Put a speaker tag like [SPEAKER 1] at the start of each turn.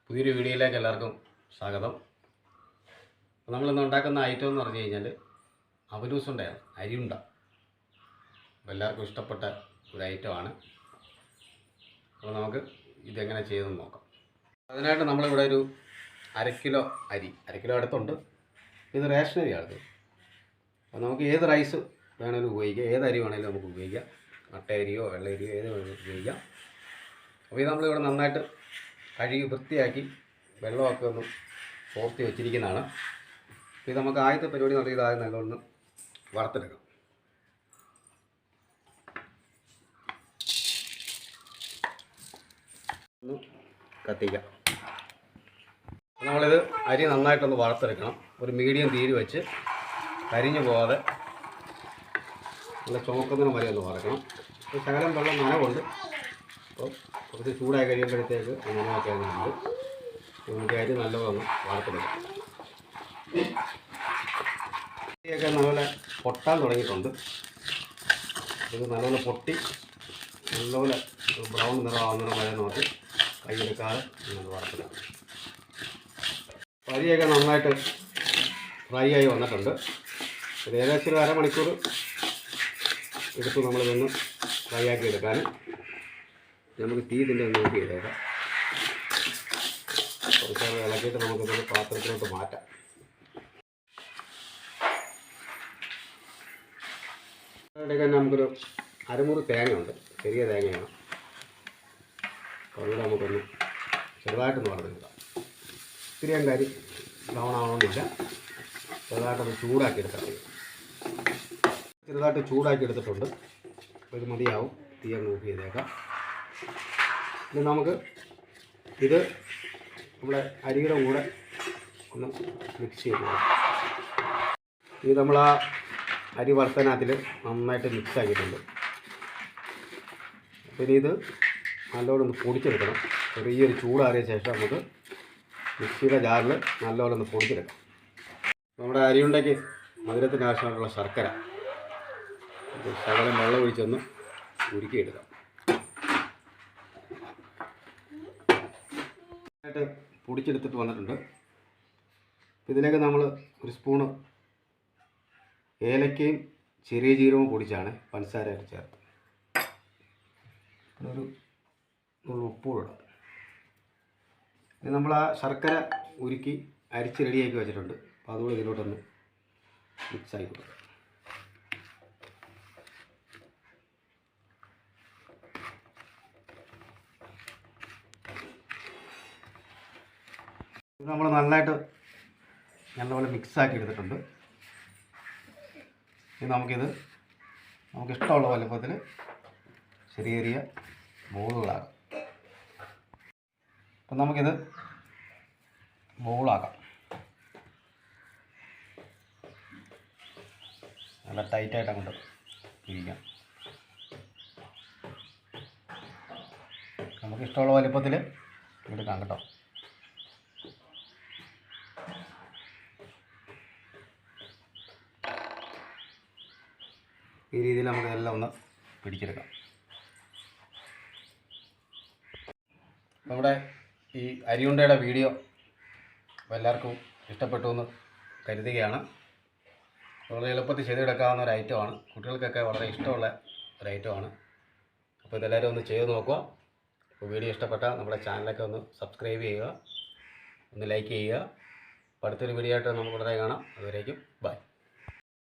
[SPEAKER 1] പുതിയൊരു വീഡിയോയിലേക്ക് എല്ലാവർക്കും സ്വാഗതം. നമ്മളിന്ന് ഉണ്ടാക്കുന്ന ഐറ്റം എന്ന് പറഞ്ഞു കഴിഞ്ഞാൽ അവലൂസുണ്ടയാണ്, അരിയുണ്ട. എല്ലാവർക്കും ഇഷ്ടപ്പെട്ട ഒരു ഐറ്റമാണ്. അപ്പോൾ നമുക്ക് ഇതെങ്ങനെ ചെയ്തെന്ന് നോക്കാം. അതിനായിട്ട് നമ്മളിവിടെ ഒരു 1/2 കിലോ അരി, 1/2 കിലോ അടുത്തുണ്ട്. ഇത് റേഷൻ അരിയാണിത്. അപ്പോൾ നമുക്ക് ഏത് റൈസ് വേണമെങ്കിലും ഉപയോഗിക്കാം, ഏത് അരി വേണമെങ്കിലും നമുക്ക് ഉപയോഗിക്കാം. മട്ടയരിയോ വെള്ളയരിയോ ഏത് വേണമെങ്കിലും ഉപയോഗിക്കാം. അപ്പോൾ ഇത് നമ്മളിവിടെ നന്നായിട്ട് കഴുകി വൃത്തിയാക്കി വെള്ളമൊക്കെ ഒന്ന് ചോർത്തി വെച്ചിരിക്കുന്നതാണ്. അപ്പോൾ ഇത് നമുക്ക് ആദ്യത്തെ പരിപാടി എന്ന് പറഞ്ഞാൽ ഇതാദ്യം നല്ലൊന്ന് വറുത്തെടുക്കാം. ഒന്ന് കത്തിക്കാം. നമ്മളിത് അരി നന്നായിട്ടൊന്ന് വറുത്തെടുക്കണം. ഒരു മീഡിയം തീര് വെച്ച് കരിഞ്ഞു പോകാതെ നല്ല ചുമക്കുന്നതിന് വരെ ഒന്ന് വറക്കണം. അപ്പോൾ ശകലം വെള്ളം നനവുണ്ട്. അപ്പോൾ കുറച്ച് ചൂടായി കഴിയുമ്പോഴത്തേക്ക് നനവൊക്കെ ഉണ്ട്. നമുക്ക് അരി നല്ലതൊന്ന് വറുത്തെടുക്കാം. അരിയൊക്കെ നല്ലപോലെ പൊട്ടാൻ തുടങ്ങിയിട്ടുണ്ട്. ഇത് നല്ലപോലെ പൊട്ടി നല്ലപോലെ ബ്രൗൺ നിറമാകുന്നതിന് വരെ നമുക്ക് കൈയെടുക്കാതെ നമുക്ക് വറുത്തെടുക്കാം. അരിയൊക്കെ നന്നായിട്ട് ഫ്രൈ ആയി വന്നിട്ടുണ്ട്. ഇത് ഏകദേശം ഒരു അരമണിക്കൂർ എടുത്ത് നമ്മളിതൊന്ന് ഫ്രൈ ആക്കി എടുക്കാൻ. നമുക്ക് തീ ഇതിൻ്റെ ഒന്ന് നോക്കി ചെയ്തേക്കാം. കുറച്ച് ഇളക്കിയിട്ട് നമുക്കിതൊരു പാത്രത്തിലോട്ട് മാറ്റാം. അതിലേക്ക് തന്നെ നമുക്കൊരു അരമുറി തേങ്ങയുണ്ട്, ചെറിയ തേങ്ങയാണ്. അപ്പോൾ അതുകൂടെ നമുക്കൊന്ന് ചെറുതായിട്ടൊന്ന് വറുത്തെടുക്കാം. ഇത്തിരി അരി ബ്രൗൺ ആവണമെന്നില്ല, ചെറുതായിട്ടൊന്ന് ചൂടാക്കി എടുക്കാം. ചെറുതായിട്ട് ചൂടാക്കി എടുത്തിട്ടുണ്ട്. അപ്പോൾ ഇത് മതിയാവും. തീ അങ്ങ് ഓഫ് ചെയ്തേക്കാം. ഇത് നമുക്ക് ഇത് നമ്മുടെ അരിയുടെ കൂടെ ഒന്ന് മിക്സ് ചെയ്ത് ഇത് നമ്മൾ ആ അരി വറുത്തതിനകത്തിൽ നന്നായിട്ട് മിക്സ് ആക്കിയിട്ടുണ്ട്. പിന്നെ ഇത് നല്ലോണം ഒന്ന് പൊടിച്ചെടുക്കണം. ചെറിയൊരു ചൂടാറിയ ശേഷം നമുക്ക് മിക്സിയുടെ ജാറിൽ നല്ലോണം ഒന്ന് പൊടിച്ചെടുക്കാം. നമ്മുടെ അരിയുണ്ടയ്ക്ക് മധുരത്തിന് ആവശ്യമായിട്ടുള്ള ശർക്കര ശകലം വെള്ളം ഒഴിച്ചൊന്ന് ഉരുക്കിയെടുക്കാം. പൊടിച്ചെടുത്തിട്ട് വന്നിട്ടുണ്ട്. ഇതിലേക്ക് നമ്മൾ ഒരു സ്പൂണ് ഏലക്കയും ചെറിയ ജീരകവും പൊടിച്ചാണ് പഞ്ചസാരയായിട്ട് ചേർത്ത്. ഒരു ഉപ്പൂടെ ഇടാം. ഇത് നമ്മൾ ആ ശർക്കര ഉരുക്കി അരിച്ച് റെഡിയാക്കി വെച്ചിട്ടുണ്ട്. അപ്പോൾ അതുകൂടെ ഇതിലോട്ടൊന്ന് മിക്സാക്കി കൊടുക്കാം. ഇത് നമ്മൾ നല്ലപോലെ മിക്സാക്കി എടുത്തിട്ടുണ്ട്. ഇനി നമുക്കിഷ്ടമുള്ള വലുപ്പത്തിൽ ചെറിയ ചെറിയ ബോളുകളാക്കാം. അപ്പം നമുക്കിത് ബോളാക്കാം. നല്ല ടൈറ്റായിട്ട് അങ്ങോട്ട് ഇരിക്കാം. നമുക്കിഷ്ടമുള്ള വലുപ്പത്തിൽ എടുക്കാം കേട്ടോ. ഈ രീതിയിൽ നമുക്ക് എല്ലാം ഒന്ന് പിടിച്ചെടുക്കാം. നമ്മുടെ ഈ അരിയുണ്ടയുടെ വീഡിയോ എല്ലാവർക്കും ഇഷ്ടപ്പെട്ടു എന്ന് കരുതുകയാണ്. വളരെ എളുപ്പത്തിൽ ചെയ്തെടുക്കാവുന്ന ഒരു ഐറ്റമാണ്. കുട്ടികൾക്കൊക്കെ വളരെ ഇഷ്ടമുള്ള ഒരു ഐറ്റമാണ്. അപ്പോൾ ഇതെല്ലാവരും ഒന്ന് ചെയ്ത് നോക്കുക. അപ്പോൾ വീഡിയോ ഇഷ്ടപ്പെട്ടാൽ നമ്മുടെ ചാനലൊക്കെ ഒന്ന് സബ്സ്ക്രൈബ് ചെയ്യുക, ഒന്ന് ലൈക്ക് ചെയ്യുക. അപ്പോൾ അടുത്തൊരു വീഡിയോ ആയിട്ട് നമുക്ക് ഉടനെ കാണാം. അതുവരേക്കും ബൈ.